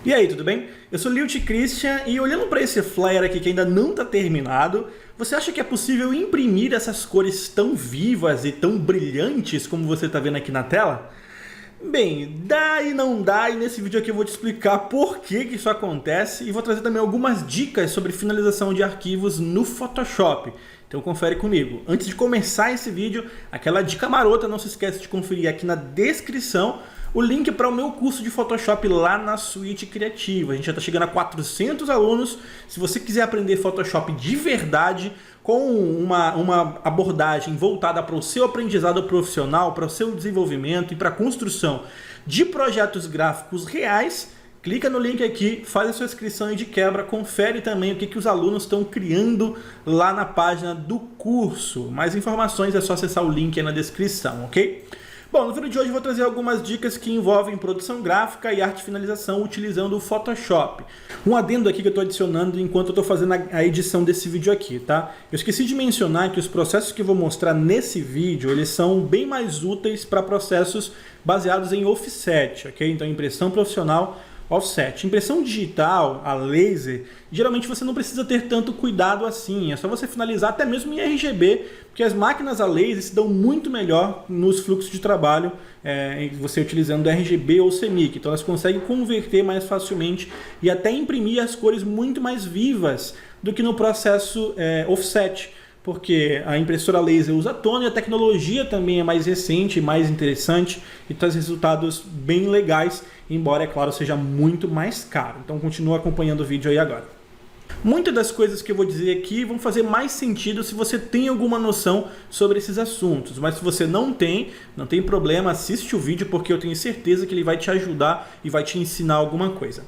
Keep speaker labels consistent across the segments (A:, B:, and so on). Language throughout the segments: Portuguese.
A: E aí, tudo bem? Eu sou Lilt Christian e olhando para esse flyer aqui que ainda não está terminado, você acha que é possível imprimir essas cores tão vivas e tão brilhantes como você está vendo aqui na tela? Bem, dá e não dá, e nesse vídeo aqui eu vou te explicar por que isso acontece e vou trazer também algumas dicas sobre finalização de arquivos no Photoshop. Então confere comigo. Antes de começar esse vídeo, aquela dica marota, não se esquece de conferir aqui na descrição o link para o meu curso de Photoshop lá na Suite Criativa. A gente já está chegando a 400 alunos. Se você quiser aprender Photoshop de verdade, com uma abordagem voltada para o seu aprendizado profissional, para o seu desenvolvimento e para a construção de projetos gráficos reais, clica no link aqui, faz a sua inscrição e de quebra, confere também o que os alunos estão criando lá na página do curso. Mais informações é só acessar o link aí na descrição, ok? Bom, no vídeo de hoje eu vou trazer algumas dicas que envolvem produção gráfica e arte finalização utilizando o Photoshop. Um adendo aqui que eu estou adicionando enquanto eu estou fazendo a edição desse vídeo aqui, tá? Eu esqueci de mencionar que os processos que eu vou mostrar nesse vídeo, eles são bem mais úteis para processos baseados em offset, ok? Então, impressão profissional, offset. Impressão digital, a laser, geralmente você não precisa ter tanto cuidado assim, é só você finalizar até mesmo em RGB, porque as máquinas a laser se dão muito melhor nos fluxos de trabalho, você utilizando RGB ou CMYK, então elas conseguem converter mais facilmente e até imprimir as cores muito mais vivas do que no processo offset, porque a impressora laser usa tono e a tecnologia também é mais recente, mais interessante e traz resultados bem legais, embora, é claro, seja muito mais caro. Então continua acompanhando o vídeo aí agora. Muitas das coisas que eu vou dizer aqui vão fazer mais sentido se você tem alguma noção sobre esses assuntos, mas se você não tem problema, assiste o vídeo porque eu tenho certeza que ele vai te ajudar e vai te ensinar alguma coisa.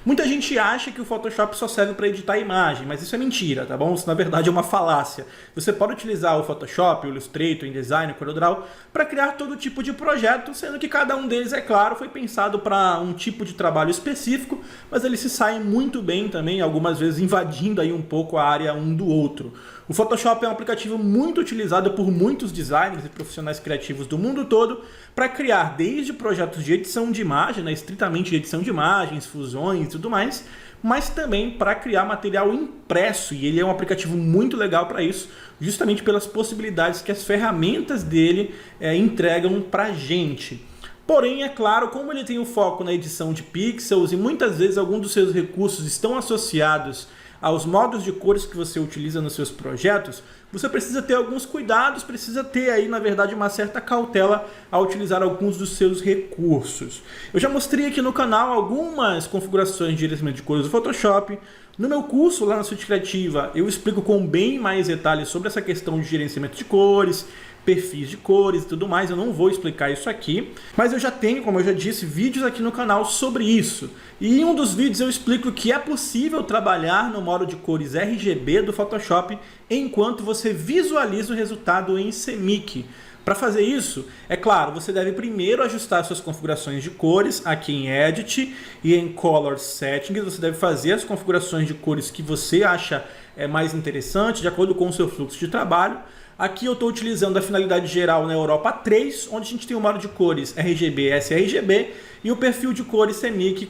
A: Muita gente acha que o Photoshop só serve para editar a imagem, mas isso é mentira, tá bom? Isso na verdade é uma falácia. Você pode utilizar o Photoshop, o Illustrator, o InDesign, o CorelDRAW para criar todo tipo de projeto, sendo que cada um deles, é claro, foi pensado para um tipo de trabalho específico, mas eles se saem muito bem também, algumas vezes invadindo aí um pouco a área um do outro. O Photoshop é um aplicativo muito utilizado por muitos designers e profissionais criativos do mundo todo para criar desde projetos de edição de imagem, estritamente de edição de imagens, fusões e tudo mais, mas também para criar material impresso, e ele é um aplicativo muito legal para isso, justamente pelas possibilidades que as ferramentas dele entregam para a gente. Porém, é claro, como ele tem o foco na edição de pixels e muitas vezes alguns dos seus recursos estão associados aos modos de cores que você utiliza nos seus projetos, você precisa ter alguns cuidados, precisa ter aí, na verdade, uma certa cautela ao utilizar alguns dos seus recursos. Eu já mostrei aqui no canal algumas configurações de gerenciamento de cores do Photoshop. No meu curso lá na Suite Criativa, eu explico com bem mais detalhes sobre essa questão de gerenciamento de cores, perfis de cores e tudo mais. Eu não vou explicar isso aqui, mas eu já tenho, como eu já disse, vídeos aqui no canal sobre isso. E em um dos vídeos eu explico que é possível trabalhar no modo de cores RGB do Photoshop enquanto você visualiza o resultado em CMYK. Para fazer isso, é claro, você deve primeiro ajustar suas configurações de cores aqui em Edit e em Color Settings. Você deve fazer as configurações de cores que você acha mais interessante, de acordo com o seu fluxo de trabalho. Aqui eu estou utilizando a finalidade geral na Europa 3, onde a gente tem o modo de cores RGB, sRGB e o perfil de cores CMYK,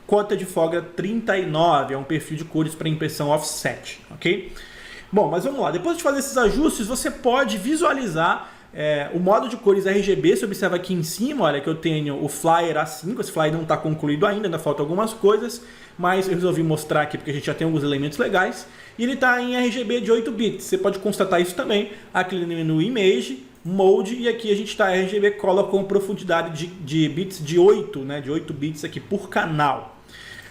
A: cota de folga 39, é um perfil de cores para impressão offset, ok? Bom, mas vamos lá, depois de fazer esses ajustes, você pode visualizar o modo de cores RGB. Você observa aqui em cima, olha que eu tenho o Flyer A5, esse Flyer não está concluído ainda faltam algumas coisas, mas eu resolvi mostrar aqui porque a gente já tem alguns elementos legais. E ele está em RGB de 8 bits, você pode constatar isso também, aqui no menu Image, Mode, e aqui a gente está RGB Color com profundidade de bits de 8, de 8 bits aqui por canal.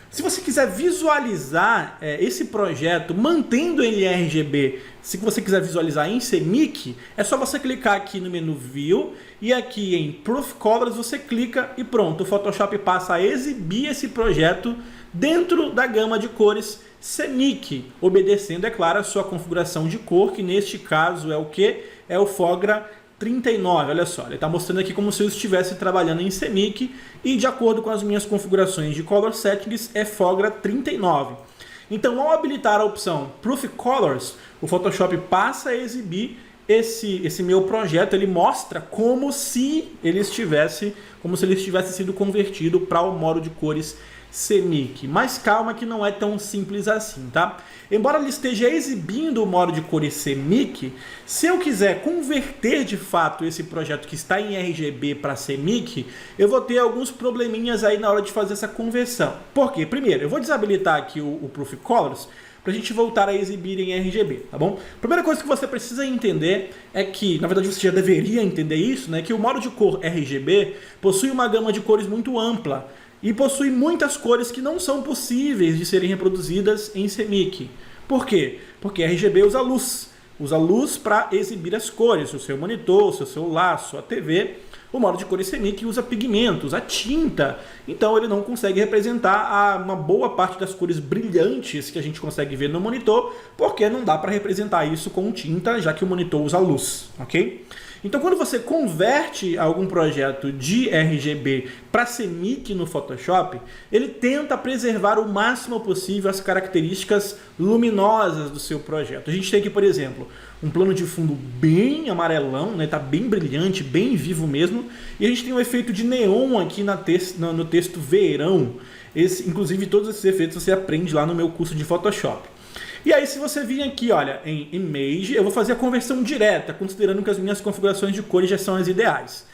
A: Se você quiser visualizar esse projeto mantendo ele em RGB, se você quiser visualizar em CMYK, é só você clicar aqui no menu View e aqui em Proof Colors você clica e pronto, o Photoshop passa a exibir esse projeto dentro da gama de cores CMYK, obedecendo, é claro, a sua configuração de cor, que neste caso é o que? É o Fogra 39, olha só, ele está mostrando aqui como se eu estivesse trabalhando em CMYK e de acordo com as minhas configurações de Color Settings é Fogra 39. Então, ao habilitar a opção Proof Colors, o Photoshop passa a exibir esse meu projeto ele mostra como se ele tivesse sido convertido para o modo de cores CMYK. Mas calma que não é tão simples assim, tá? Embora ele esteja exibindo o modo de cores CMYK, se eu quiser converter de fato esse projeto que está em RGB para CMYK, eu vou ter alguns probleminhas aí na hora de fazer essa conversão. Por quê? Primeiro, eu vou desabilitar aqui o Proof Colors para a gente voltar a exibir em RGB, tá bom? Primeira coisa que você precisa entender é que, na verdade você já deveria entender isso, né? Que o modo de cor RGB possui uma gama de cores muito ampla e possui muitas cores que não são possíveis de serem reproduzidas em CMYK. Por quê? Porque RGB usa luz para exibir as cores, o seu monitor, o seu celular, a sua TV. O modo de cores CMYK usa pigmentos, a tinta, então ele não consegue representar uma boa parte das cores brilhantes que a gente consegue ver no monitor, porque não dá para representar isso com tinta, já que o monitor usa luz, ok? Então quando você converte algum projeto de RGB para CMYK no Photoshop, ele tenta preservar o máximo possível as características luminosas do seu projeto. A gente tem aqui, por exemplo, um plano de fundo bem amarelão, né? Tá bem brilhante, bem vivo mesmo. E a gente tem um efeito de neon aqui no texto verão. Inclusive todos esses efeitos você aprende lá no meu curso de Photoshop. E aí se você vir aqui, olha, em Image, eu vou fazer a conversão direta, considerando que as minhas configurações de cores já são as ideais.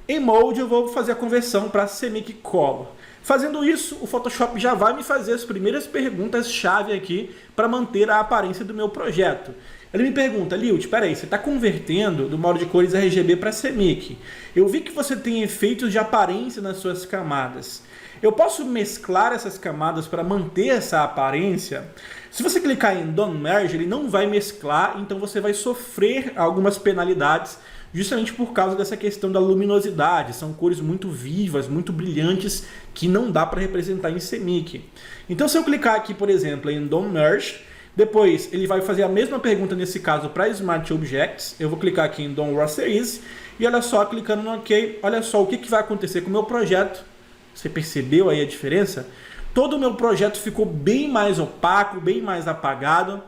A: Em Mode eu vou fazer a conversão para CMYK Color. Fazendo isso, o Photoshop já vai me fazer as primeiras perguntas-chave aqui para manter a aparência do meu projeto. Ele me pergunta, Lilt, espera aí, você está convertendo do modo de cores RGB para CMYK. Eu vi que você tem efeitos de aparência nas suas camadas. Eu posso mesclar essas camadas para manter essa aparência? Se você clicar em Don't Merge, ele não vai mesclar, então você vai sofrer algumas penalidades justamente por causa dessa questão da luminosidade. São cores muito vivas, muito brilhantes, que não dá para representar em CMYK. Então se eu clicar aqui, por exemplo, em Don't Merge, depois ele vai fazer a mesma pergunta nesse caso para Smart Objects. Eu vou clicar aqui em Don't Rasterize e olha só, clicando no OK, olha só o que vai acontecer com o meu projeto. Você percebeu aí a diferença? Todo o meu projeto ficou bem mais opaco, bem mais apagado.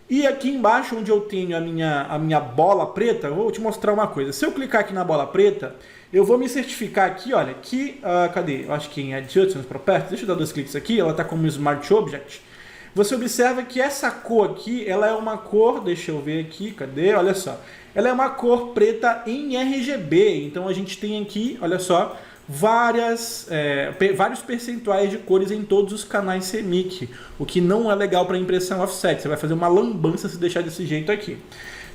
A: E aqui embaixo, onde eu tenho a minha bola preta, eu vou te mostrar uma coisa. Se eu clicar aqui na bola preta, eu vou me certificar aqui, olha, que... cadê? Eu acho que em Adjustments Properties, deixa eu dar 2 cliques aqui, ela está como Smart Object. Você observa que essa cor aqui, ela é uma cor, deixa eu ver aqui, cadê? Olha só. Ela é uma cor preta em RGB, então a gente tem aqui, olha só, vários percentuais de cores em todos os canais CMYK, o que não é legal para impressão offset. Você vai fazer uma lambança se deixar desse jeito aqui.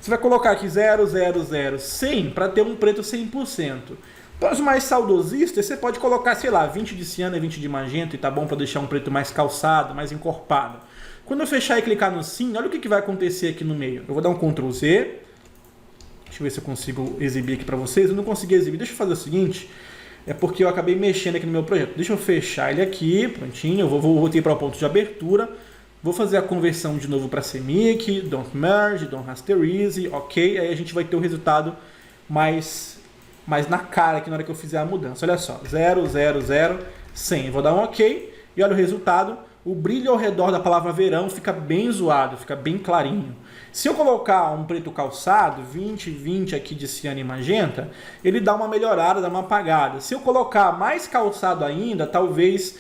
A: Você vai colocar aqui 0, 0, 0, 100 para ter um preto 100%. Para os mais saudosistas, você pode colocar, sei lá, 20 de ciano e 20 de magenta e tá bom para deixar um preto mais calçado, mais encorpado. Quando eu fechar e clicar no Sim, olha o que vai acontecer aqui no meio. Eu vou dar um Ctrl Z. Deixa eu ver se eu consigo exibir aqui para vocês. Eu não consegui exibir. Deixa eu fazer o seguinte. É porque eu acabei mexendo aqui no meu projeto. Deixa eu fechar ele aqui, prontinho. Eu voltei para o ponto de abertura. Vou fazer a conversão de novo para CMYK, Don't Merge, Don't Rasterize, OK. Aí a gente vai ter o resultado mais na cara aqui na hora que eu fizer a mudança. Olha só, 0, 0, 0, 100. Vou dar um OK e olha o resultado. O brilho ao redor da palavra verão fica bem zoado, fica bem clarinho. Se eu colocar um preto calçado, 20, 20 aqui de ciano e magenta, ele dá uma melhorada, dá uma apagada. Se eu colocar mais calçado ainda, talvez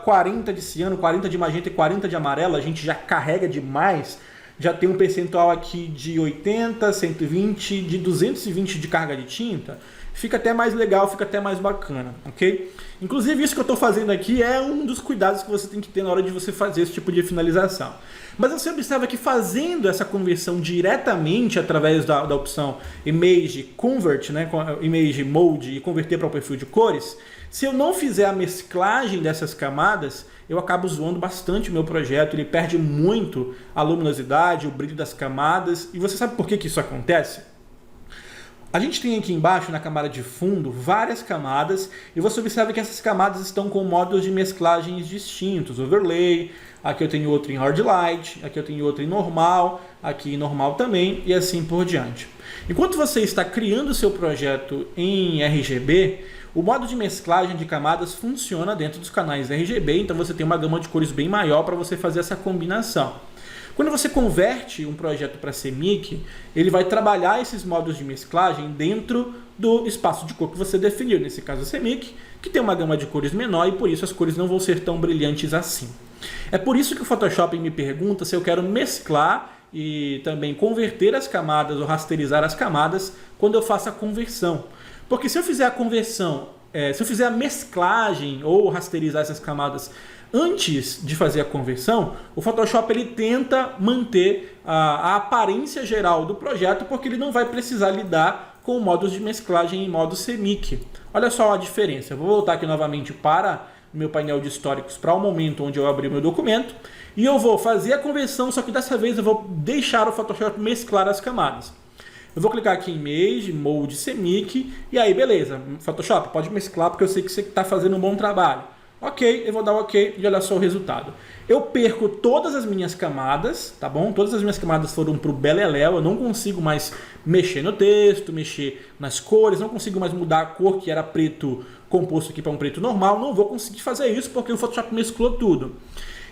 A: 40 de ciano, 40 de magenta e 40 de amarelo, a gente já carrega demais, já tem um percentual aqui de 80, 120, de 220 de carga de tinta, fica até mais legal, fica até mais bacana, ok? Inclusive isso que eu estou fazendo aqui é um dos cuidados que você tem que ter na hora de você fazer esse tipo de finalização. Mas você observa que fazendo essa conversão diretamente através da opção Image Convert, né, Image Mode e converter para o perfil de cores, se eu não fizer a mesclagem dessas camadas, eu acabo zoando bastante o meu projeto, ele perde muito a luminosidade, o brilho das camadas. E você sabe por que isso acontece? A gente tem aqui embaixo, na camada de fundo, várias camadas, e você observa que essas camadas estão com modos de mesclagens distintos. Overlay, aqui eu tenho outro em Hard Light, aqui eu tenho outro em normal, aqui em normal também, e assim por diante. Enquanto você está criando o seu projeto em RGB, o modo de mesclagem de camadas funciona dentro dos canais RGB, então você tem uma gama de cores bem maior para você fazer essa combinação. Quando você converte um projeto para CMYK, ele vai trabalhar esses modos de mesclagem dentro do espaço de cor que você definiu, nesse caso a CMYK, que tem uma gama de cores menor e por isso as cores não vão ser tão brilhantes assim. É por isso que o Photoshop me pergunta se eu quero mesclar e também converter as camadas ou rasterizar as camadas quando eu faço a conversão. Porque se eu fizer a conversão, se eu fizer a mesclagem ou rasterizar essas camadas antes de fazer a conversão, o Photoshop ele tenta manter a aparência geral do projeto porque ele não vai precisar lidar com modos de mesclagem em modo CMYK. Olha só a diferença. Eu vou voltar aqui novamente para o meu painel de históricos para o momento onde eu abri o meu documento e eu vou fazer a conversão, só que dessa vez eu vou deixar o Photoshop mesclar as camadas. Eu vou clicar aqui em Image, Mode CMYK e aí beleza, Photoshop pode mesclar porque eu sei que você está fazendo um bom trabalho. Ok, eu vou dar ok e olha só o resultado. Eu perco todas as minhas camadas, tá bom? Todas as minhas camadas foram pro beleléu, eu não consigo mais mexer no texto, mexer nas cores, não consigo mais mudar a cor que era preto composto aqui para um preto normal, não vou conseguir fazer isso porque o Photoshop mesclou tudo.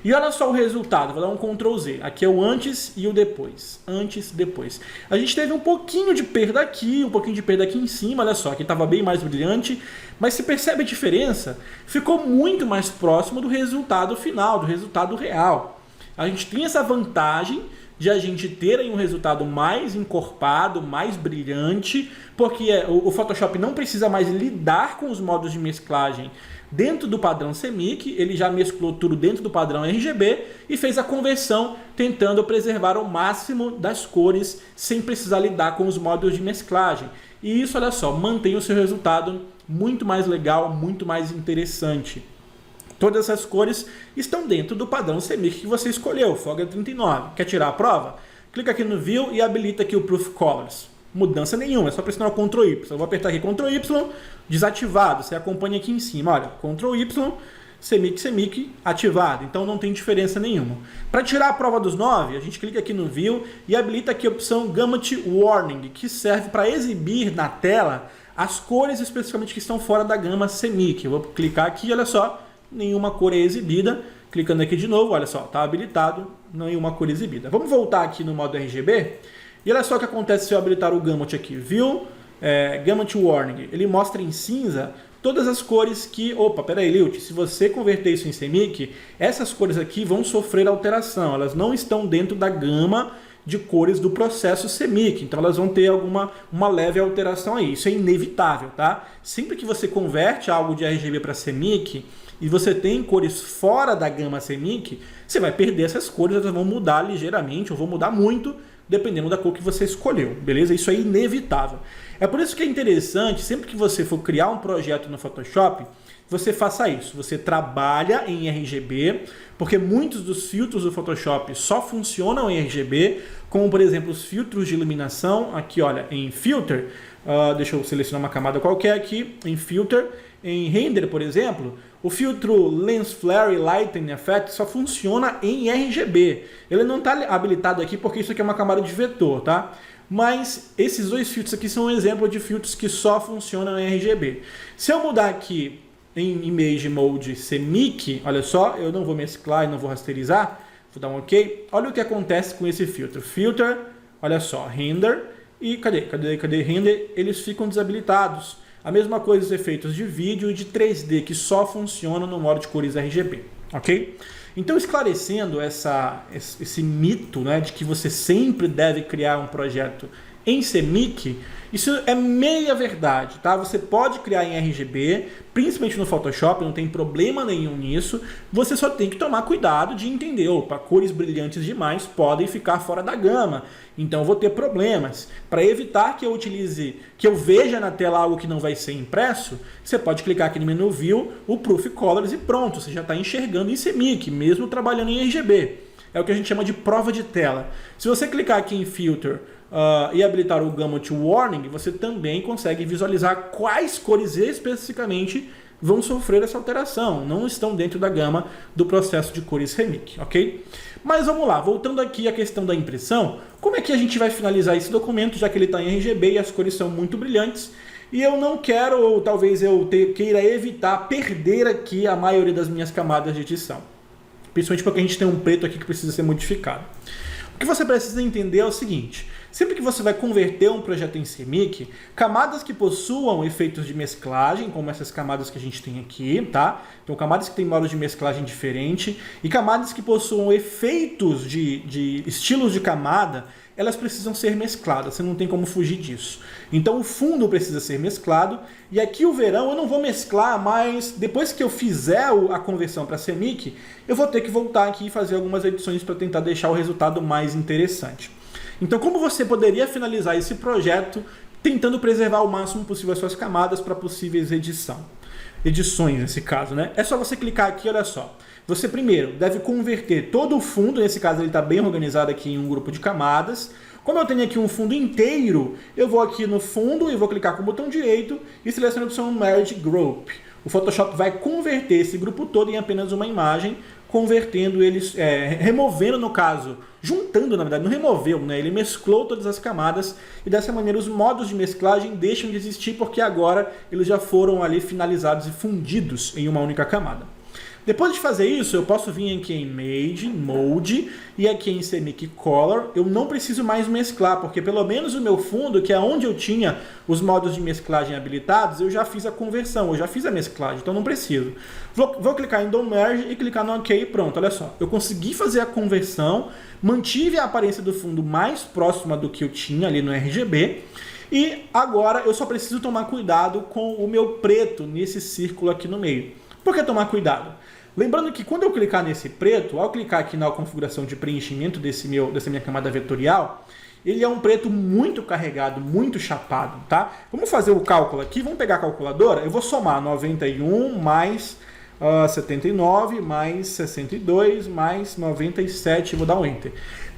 A: E olha só o resultado, vou dar um Ctrl Z. Aqui é o antes e o depois. Antes, depois. A gente teve um pouquinho de perda aqui, um pouquinho de perda aqui em cima, olha só, aqui estava bem mais brilhante. Mas se percebe a diferença? Ficou muito mais próximo do resultado final, do resultado real. A gente tem essa vantagem de a gente ter aí um resultado mais encorpado, mais brilhante, porque o Photoshop não precisa mais lidar com os modos de mesclagem dentro do padrão CMYK, ele já mesclou tudo dentro do padrão RGB e fez a conversão tentando preservar ao máximo das cores sem precisar lidar com os modos de mesclagem. E isso, olha só, mantém o seu resultado muito mais legal, muito mais interessante. Todas essas cores estão dentro do padrão CMYK que você escolheu, Fogger 39. Quer tirar a prova? Clica aqui no View e habilita aqui o Proof Colors. Mudança nenhuma, é só pressionar o Ctrl Y. Eu vou apertar aqui Ctrl Y, desativado. Você acompanha aqui em cima, olha, Ctrl Y, CMYK ativado. Então não tem diferença nenhuma. Para tirar a prova dos 9, a gente clica aqui no View e habilita aqui a opção Gamut Warning, que serve para exibir na tela as cores especificamente que estão fora da gama CMYK. Eu vou clicar aqui, olha só, nenhuma cor é exibida. Clicando aqui de novo, olha só, está habilitado, nenhuma cor exibida. Vamos voltar aqui no modo RGB. E olha só o que acontece se eu habilitar o Gamut aqui. View, Gamut Warning. Ele mostra em cinza todas as cores que... Opa, peraí, Lilt, se você converter isso em CMYK, essas cores aqui vão sofrer alteração. Elas não estão dentro da gama de cores do processo CMYK. Então elas vão ter uma leve alteração aí. Isso é inevitável, tá? Sempre que você converte algo de RGB para CMYK e você tem cores fora da gama CMYK, você vai perder essas cores, elas vão mudar ligeiramente ou vão mudar muito, dependendo da cor que você escolheu, beleza? Isso é inevitável. É por isso que é interessante, sempre que você for criar um projeto no Photoshop, você faça isso. Você trabalha em RGB, porque muitos dos filtros do Photoshop só funcionam em RGB, como por exemplo os filtros de iluminação, aqui olha, em Filter, deixa eu selecionar uma camada qualquer aqui, em Filter, em Render, por exemplo, o filtro Lens Flare Lighting Effect só funciona em RGB. Ele não está habilitado aqui porque isso aqui é uma camada de vetor, tá? Mas esses dois filtros aqui são um exemplo de filtros que só funcionam em RGB. Se eu mudar aqui em Image Mode CMYK, olha só, eu não vou mesclar e não vou rasterizar, vou dar um OK. Olha o que acontece com esse filtro. Filter, olha só, Render e cadê Render? Eles ficam desabilitados. A mesma coisa os efeitos de vídeo e de 3D, que só funcionam no modo de cores RGB, ok? Então, esclarecendo esse mito, né, de que você sempre deve criar um projeto em CMYK, isso é meia verdade, tá? Você pode criar em RGB, principalmente no Photoshop, não tem problema nenhum nisso. Você só tem que tomar cuidado de entender, opa, cores brilhantes demais podem ficar fora da gama, então eu vou ter problemas. Para evitar que eu veja na tela algo que não vai ser impresso, você pode clicar aqui no menu View, o Proof Colors e pronto, você já está enxergando em CMYK, mesmo trabalhando em RGB. É o que a gente chama de prova de tela. Se você clicar aqui em Filter e habilitar o Gamut Warning, você também consegue visualizar quais cores especificamente vão sofrer essa alteração. Não estão dentro da gama do processo de cores CMYK, ok? Mas vamos lá, voltando aqui à questão da impressão, como é que a gente vai finalizar esse documento, já que ele está em RGB e as cores são muito brilhantes, e eu não quero, ou talvez eu queira evitar perder aqui a maioria das minhas camadas de edição. Principalmente porque a gente tem um preto aqui que precisa ser modificado. O que você precisa entender é o seguinte: sempre que você vai converter um projeto em CMYK, camadas que possuam efeitos de mesclagem, como essas camadas que a gente tem aqui, tá? Então, camadas que têm modos de mesclagem diferente e camadas que possuam efeitos de estilos de camada, elas precisam ser mescladas, você não tem como fugir disso. Então o fundo precisa ser mesclado, e aqui o verão eu não vou mesclar, mas depois que eu fizer a conversão para CMYK, eu vou ter que voltar aqui e fazer algumas edições para tentar deixar o resultado mais interessante. Então, como você poderia finalizar esse projeto tentando preservar o máximo possível as suas camadas para possíveis edições nesse caso, né? É só você clicar aqui, olha só. Você primeiro deve converter todo o fundo, nesse caso ele está bem organizado aqui em um grupo de camadas. Como eu tenho aqui um fundo inteiro, eu vou aqui no fundo e vou clicar com o botão direito e seleciono a opção Merge Group. O Photoshop vai converter esse grupo todo em apenas uma imagem, convertendo eles, removendo no caso, juntando na verdade, não removeu, né? Ele mesclou todas as camadas e dessa maneira os modos de mesclagem deixam de existir porque agora eles já foram ali finalizados e fundidos em uma única camada. Depois de fazer isso, eu posso vir aqui em Mode e aqui em CMYK Color. Eu não preciso mais mesclar, porque pelo menos o meu fundo, que é onde eu tinha os modos de mesclagem habilitados, eu já fiz a conversão, eu já fiz a mesclagem, então não preciso. Vou clicar em Don't Merge e clicar no OK e pronto, olha só. Eu consegui fazer a conversão, mantive a aparência do fundo mais próxima do que eu tinha ali no RGB, e agora eu só preciso tomar cuidado com o meu preto nesse círculo aqui no meio. Por que tomar cuidado? Lembrando que quando eu clicar nesse preto, ao clicar aqui na configuração de preenchimento dessa minha camada vetorial, ele é um preto muito carregado, muito chapado, tá? Vamos fazer o cálculo aqui, vamos pegar a calculadora, eu vou somar 91 mais 79 mais 62 mais 97, vou dar um Enter.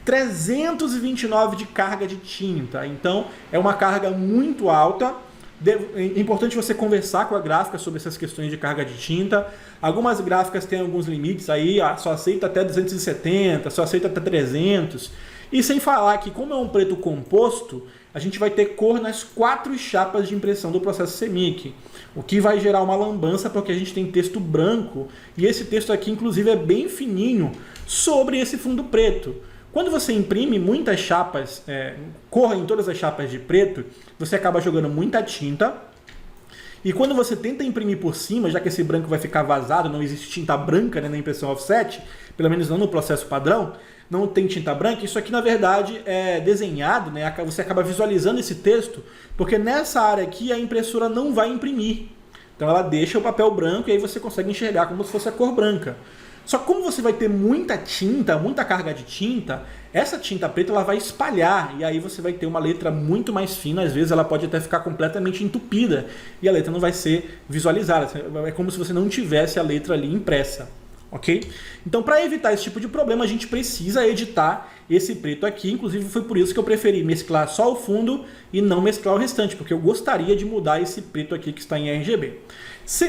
A: 329 de carga de tinta, então é uma carga muito alta. É importante você conversar com a gráfica sobre essas questões de carga de tinta. Algumas gráficas têm alguns limites aí, só aceita até 270, só aceita até 300. E sem falar que, como é um preto composto, a gente vai ter cor nas 4 chapas de impressão do processo CMYK, o que vai gerar uma lambança porque a gente tem texto branco, e esse texto aqui inclusive é bem fininho sobre esse fundo preto. Quando você imprime muitas chapas, cor em todas as chapas de preto, você acaba jogando muita tinta. E quando você tenta imprimir por cima, já que esse branco vai ficar vazado, não existe tinta branca, né, na impressão offset, pelo menos não no processo padrão, não tem tinta branca, isso aqui na verdade é desenhado, né, você acaba visualizando esse texto, porque nessa área aqui a impressora não vai imprimir. Então ela deixa o papel branco e aí você consegue enxergar como se fosse a cor branca. Só que como você vai ter muita tinta, muita carga de tinta, essa tinta preta ela vai espalhar e aí você vai ter uma letra muito mais fina, às vezes ela pode até ficar completamente entupida e a letra não vai ser visualizada, é como se você não tivesse a letra ali impressa, ok? Então para evitar esse tipo de problema a gente precisa editar esse preto aqui, inclusive foi por isso que eu preferi mesclar só o fundo e não mesclar o restante, porque eu gostaria de mudar esse preto aqui que está em RGB.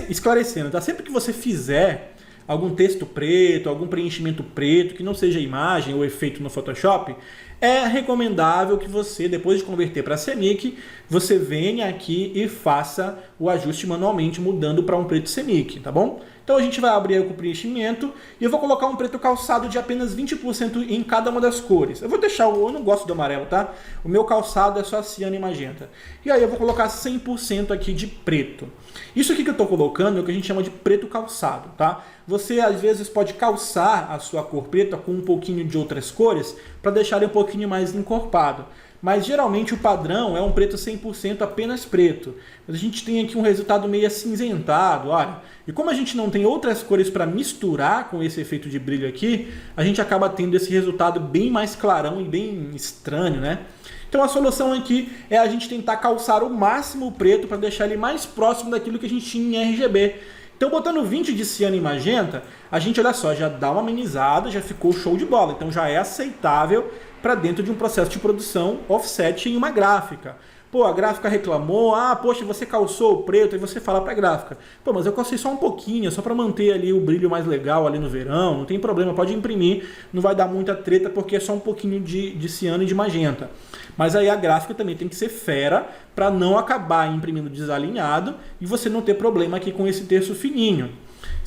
A: Esclarecendo, tá? Sempre que você fizer algum texto preto, algum preenchimento preto, que não seja imagem ou efeito no Photoshop, é recomendável que você, depois de converter para CMYK, você venha aqui e faça o ajuste manualmente, mudando para um preto CMYK, tá bom? Então a gente vai abrir o preenchimento e eu vou colocar um preto calçado de apenas 20% em cada uma das cores. Eu vou deixar, eu não gosto do amarelo, tá? O meu calçado é só ciano e magenta. E aí eu vou colocar 100% aqui de preto. Isso aqui que eu estou colocando é o que a gente chama de preto calçado, tá? Você às vezes pode calçar a sua cor preta com um pouquinho de outras cores para deixar ele um pouquinho mais encorpado. Mas geralmente o padrão é um preto 100% apenas preto. Mas a gente tem aqui um resultado meio acinzentado, olha. E como a gente não tem outras cores para misturar com esse efeito de brilho aqui, a gente acaba tendo esse resultado bem mais clarão e bem estranho, né? Então a solução aqui é a gente tentar calçar o máximo o preto para deixar ele mais próximo daquilo que a gente tinha em RGB. Então botando 20 de ciano e magenta, a gente, olha só, já dá uma amenizada, já ficou show de bola. Então já é aceitável para dentro de um processo de produção offset em uma gráfica. Pô, a gráfica reclamou, poxa, você calçou o preto, e você fala para a gráfica, pô, mas eu calcei só um pouquinho, só para manter ali o brilho mais legal ali no verão, não tem problema, pode imprimir, não vai dar muita treta porque é só um pouquinho de ciano e de magenta. Mas aí a gráfica também tem que ser fera para não acabar imprimindo desalinhado e você não ter problema aqui com esse terço fininho.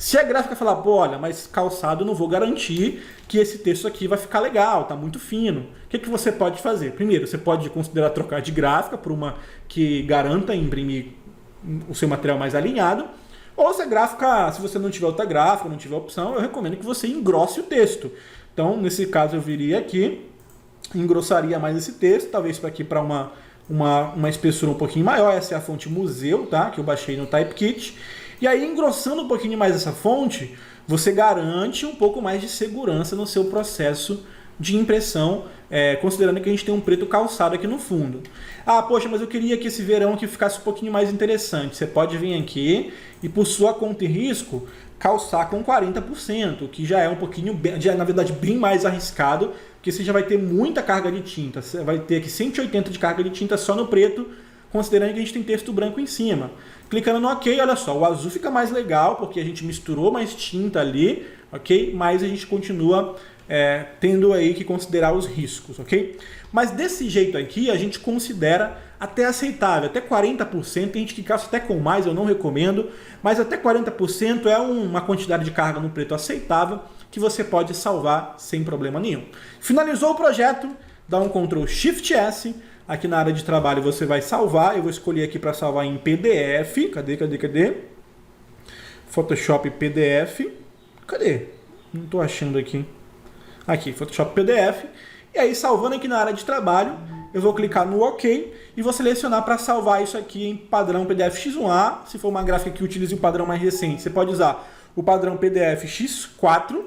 A: Se a gráfica falar, pô, olha, mas calçado eu não vou garantir que esse texto aqui vai ficar legal, tá muito fino. O que você pode fazer? Primeiro, você pode considerar trocar de gráfica por uma que garanta imprimir o seu material mais alinhado. Ou se a gráfica, se você não tiver outra gráfica, não tiver opção, eu recomendo que você engrosse o texto. Então, nesse caso, eu viria aqui, engrossaria mais esse texto, talvez para aqui para uma espessura um pouquinho maior. Essa é a fonte Museu, tá? Que eu baixei no Typekit. E aí, engrossando um pouquinho mais essa fonte, você garante um pouco mais de segurança no seu processo de impressão, considerando que a gente tem um preto calçado aqui no fundo. Ah, poxa, mas eu queria que esse verão aqui ficasse um pouquinho mais interessante. Você pode vir aqui e, por sua conta e risco, calçar com 40%, que já é um pouquinho, já é, na verdade, bem mais arriscado, porque você já vai ter muita carga de tinta. Você vai ter aqui 180 de carga de tinta só no preto, considerando que a gente tem texto branco em cima. Clicando no OK, olha só, o azul fica mais legal, porque a gente misturou mais tinta ali, ok? Mas a gente continua tendo aí que considerar os riscos, ok? Mas desse jeito aqui, a gente considera até aceitável, até 40%, tem gente que calça até com mais, eu não recomendo, mas até 40% é uma quantidade de carga no preto aceitável, que você pode salvar sem problema nenhum. Finalizou o projeto, dá um Ctrl Shift S, aqui na área de trabalho você vai salvar, eu vou escolher aqui para salvar em PDF, cadê? Photoshop PDF, cadê? Não estou achando aqui. Aqui, Photoshop PDF, e aí salvando aqui na área de trabalho, eu vou clicar no OK e vou selecionar para salvar isso aqui em padrão PDF X1A, se for uma gráfica que utilize o padrão mais recente, você pode usar o padrão PDF X4,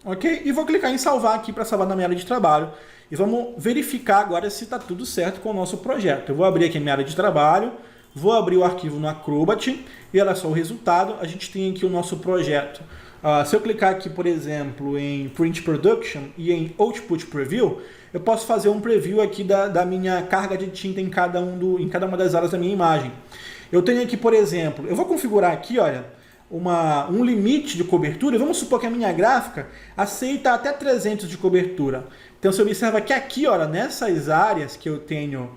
A: ok? E vou clicar em salvar aqui para salvar na minha área de trabalho. E vamos verificar agora se está tudo certo com o nosso projeto. Eu vou abrir aqui a minha área de trabalho, vou abrir o arquivo no Acrobat e olha só o resultado. A gente tem aqui o nosso projeto. Se eu clicar aqui, por exemplo, em Print Production e em Output Preview, eu posso fazer um preview aqui da minha carga de tinta em cada uma das áreas da minha imagem. Eu tenho aqui, por exemplo, eu vou configurar aqui, olha, um limite de cobertura. Vamos supor que a minha gráfica aceita até 300 de cobertura. Então você observa que aqui, olha, nessas áreas que eu tenho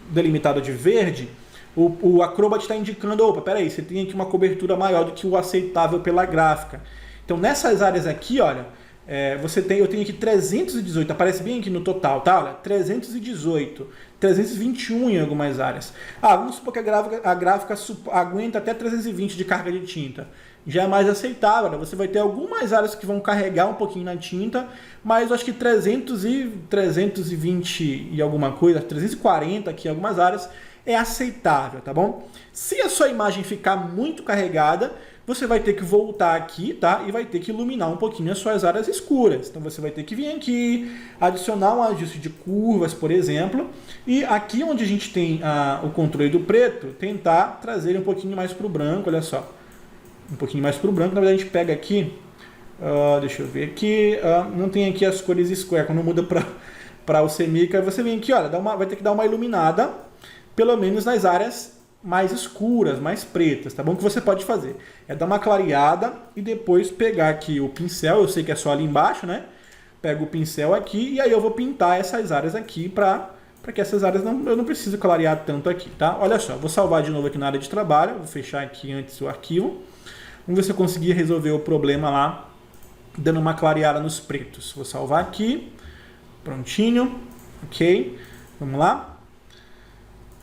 A: delimitado de verde, o Acrobat está indicando, opa, peraí, você tem aqui uma cobertura maior do que o aceitável pela gráfica. Então nessas áreas aqui, olha, eu tenho aqui 318, aparece bem aqui no total, tá? Olha, 318, 321 em algumas áreas. Vamos supor que a gráfica aguenta até 320 de carga de tinta. Já é mais aceitável, né? Você vai ter algumas áreas que vão carregar um pouquinho na tinta, mas eu acho que 320 e alguma coisa, 340 aqui em algumas áreas, é aceitável, tá bom? Se a sua imagem ficar muito carregada, você vai ter que voltar aqui, tá? E vai ter que iluminar um pouquinho as suas áreas escuras. Então você vai ter que vir aqui, adicionar um ajuste de curvas, por exemplo, e aqui onde a gente tem o controle do preto, tentar trazer um pouquinho mais para o branco, olha só. Um pouquinho mais para o branco, na verdade a gente pega aqui, deixa eu ver aqui, não tem aqui as cores square, quando muda para o semica, você vem aqui, olha, vai ter que dar uma iluminada, pelo menos nas áreas mais escuras, mais pretas, tá bom? O que você pode fazer é dar uma clareada e depois pegar aqui o pincel, eu sei que é só ali embaixo, né? Pego o pincel aqui e aí eu vou pintar essas áreas aqui para que essas áreas eu não preciso clarear tanto aqui, tá? Olha só, vou salvar de novo aqui na área de trabalho, vou fechar aqui antes o arquivo. Vamos ver se eu conseguir resolver o problema lá, dando uma clareada nos pretos. Vou salvar aqui, prontinho, ok? Vamos lá.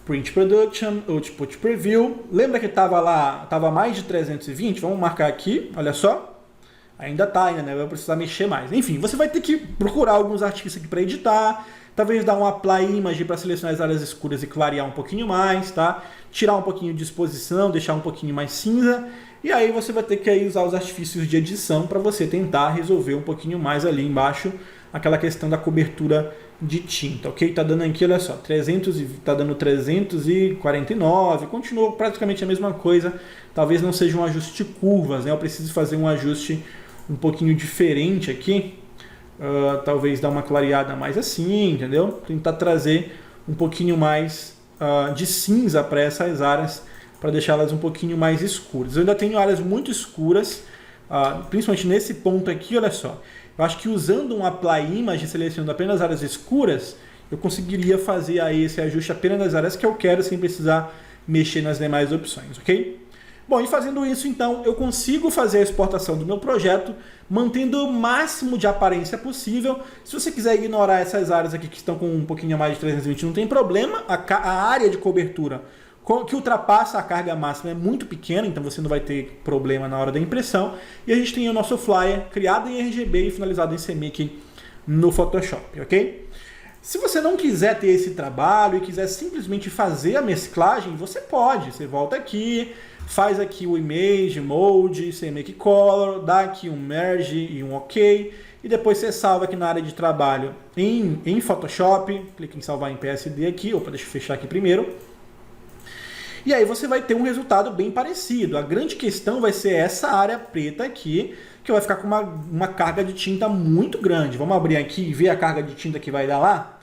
A: Print Production, Output Preview. Lembra que estava mais de 320? Vamos marcar aqui, olha só. Ainda né? Vai precisar mexer mais. Enfim, você vai ter que procurar alguns artistas aqui para editar. Talvez dar um Apply Image para selecionar as áreas escuras e clarear um pouquinho mais, tá? Tirar um pouquinho de exposição, deixar um pouquinho mais cinza. E aí você vai ter que usar os artifícios de edição para você tentar resolver um pouquinho mais ali embaixo aquela questão da cobertura de tinta, ok? Tá dando aqui, olha só, tá dando 349, continua praticamente a mesma coisa, talvez não seja um ajuste de curvas, né? Eu preciso fazer um ajuste um pouquinho diferente aqui, talvez dar uma clareada mais assim, entendeu? Tentar trazer um pouquinho mais de cinza para essas áreas, para deixá-las um pouquinho mais escuras. Eu ainda tenho áreas muito escuras, principalmente nesse ponto aqui, olha só. Eu acho que usando um Apply Image, selecionando apenas áreas escuras, eu conseguiria fazer aí esse ajuste apenas nas áreas que eu quero, sem precisar mexer nas demais opções, ok? Bom, e fazendo isso, então, eu consigo fazer a exportação do meu projeto, mantendo o máximo de aparência possível. Se você quiser ignorar essas áreas aqui que estão com um pouquinho a mais de 320, não tem problema. A área de cobertura que ultrapassa a carga máxima é muito pequena, então você não vai ter problema na hora da impressão. E a gente tem o nosso flyer criado em RGB e finalizado em CMYK no Photoshop, ok? Se você não quiser ter esse trabalho e quiser simplesmente fazer a mesclagem, você pode. Você volta aqui, faz aqui o Image, Mode, CMYK Color, dá aqui um Merge e um OK, e depois você salva aqui na área de trabalho em Photoshop, clica em salvar em PSD aqui, opa, deixa eu fechar aqui primeiro. E aí você vai ter um resultado bem parecido. A grande questão vai ser essa área preta aqui, que vai ficar com uma carga de tinta muito grande. Vamos abrir aqui e ver a carga de tinta que vai dar lá.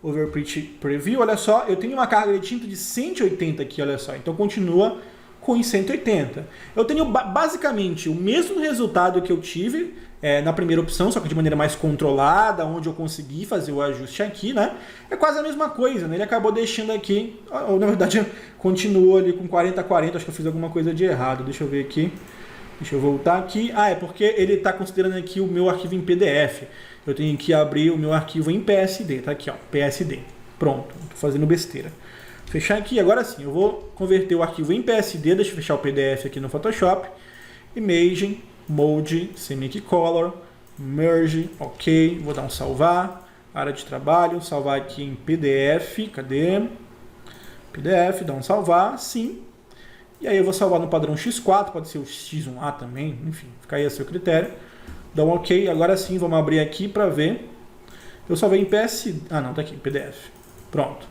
A: Overprint Preview, olha só, eu tenho uma carga de tinta de 180 aqui, olha só. Então continua com 180. Eu tenho basicamente o mesmo resultado que eu tive na primeira opção, só que de maneira mais controlada, onde eu consegui fazer o ajuste aqui, né? É quase a mesma coisa, né? Ele acabou deixando aqui, ou na verdade continuou ali com 40-40, acho que eu fiz alguma coisa de errado, deixa eu ver aqui. Deixa eu voltar aqui. Ah, é porque ele está considerando aqui o meu arquivo em PDF. Eu tenho que abrir o meu arquivo em PSD, tá aqui, ó, PSD. Pronto, tô fazendo besteira. Fechar aqui, agora sim, eu vou converter o arquivo em PSD, deixa eu fechar o PDF aqui no Photoshop. Imaging, Mode, CMYK Color, Merge, OK, vou dar um salvar. Área de trabalho, salvar aqui em PDF, cadê? PDF, dar um salvar, sim. E aí eu vou salvar no padrão X4, pode ser o X1A também, enfim, fica aí a seu critério. Dá um OK, agora sim, vamos abrir aqui para ver. Eu salvei em PSD, não, tá aqui, em PDF. Pronto.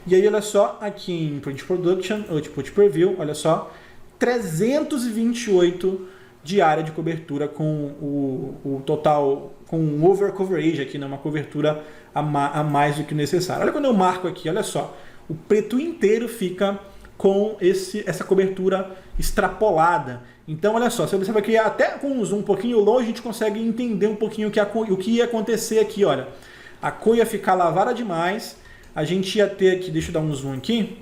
A: E aí, olha só, aqui em Print Production, Output Preview, olha só, 328 de área de cobertura com o total, com um over coverage aqui, né, uma cobertura a mais do que o necessário. Olha quando eu marco aqui, olha só, o preto inteiro fica com essa cobertura extrapolada. Então, olha só, você vai criar até com um zoom um pouquinho longe, a gente consegue entender um pouquinho o que ia acontecer aqui, olha. A cor ia ficar lavada demais, a gente ia ter aqui, deixa eu dar um zoom aqui.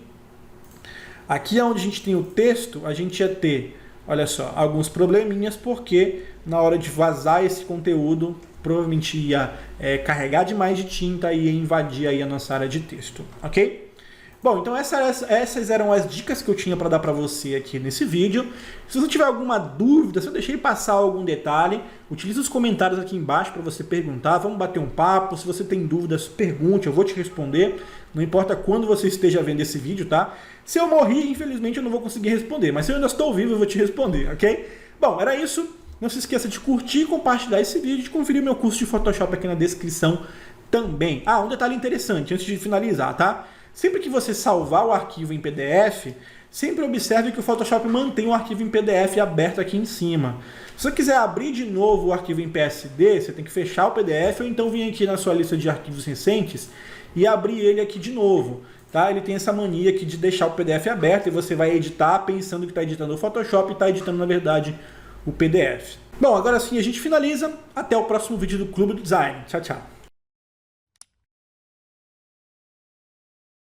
A: Aqui é onde a gente tem o texto, a gente ia ter, olha só, alguns probleminhas, porque na hora de vazar esse conteúdo, provavelmente ia carregar demais de tinta e ia invadir aí a nossa área de texto, ok? Bom, então essas eram as dicas que eu tinha para dar para você aqui nesse vídeo. Se você tiver alguma dúvida, se eu deixei passar algum detalhe, utilize os comentários aqui embaixo para você perguntar, vamos bater um papo. Se você tem dúvidas, pergunte, eu vou te responder. Não importa quando você esteja vendo esse vídeo, tá? Se eu morrer, infelizmente eu não vou conseguir responder, mas se eu ainda estou vivo, eu vou te responder, ok? Bom, era isso. Não se esqueça de curtir e compartilhar esse vídeo, de conferir meu curso de Photoshop aqui na descrição também. Ah, um detalhe interessante, antes de finalizar, tá? Sempre que você salvar o arquivo em PDF, sempre observe que o Photoshop mantém o arquivo em PDF aberto aqui em cima. Se você quiser abrir de novo o arquivo em PSD, você tem que fechar o PDF ou então vir aqui na sua lista de arquivos recentes e abrir ele aqui de novo. Tá? Ele tem essa mania aqui de deixar o PDF aberto e você vai editar pensando que está editando o Photoshop e está editando, na verdade, o PDF. Bom, agora sim a gente finaliza. Até o próximo vídeo do Clube do Design. Tchau, tchau.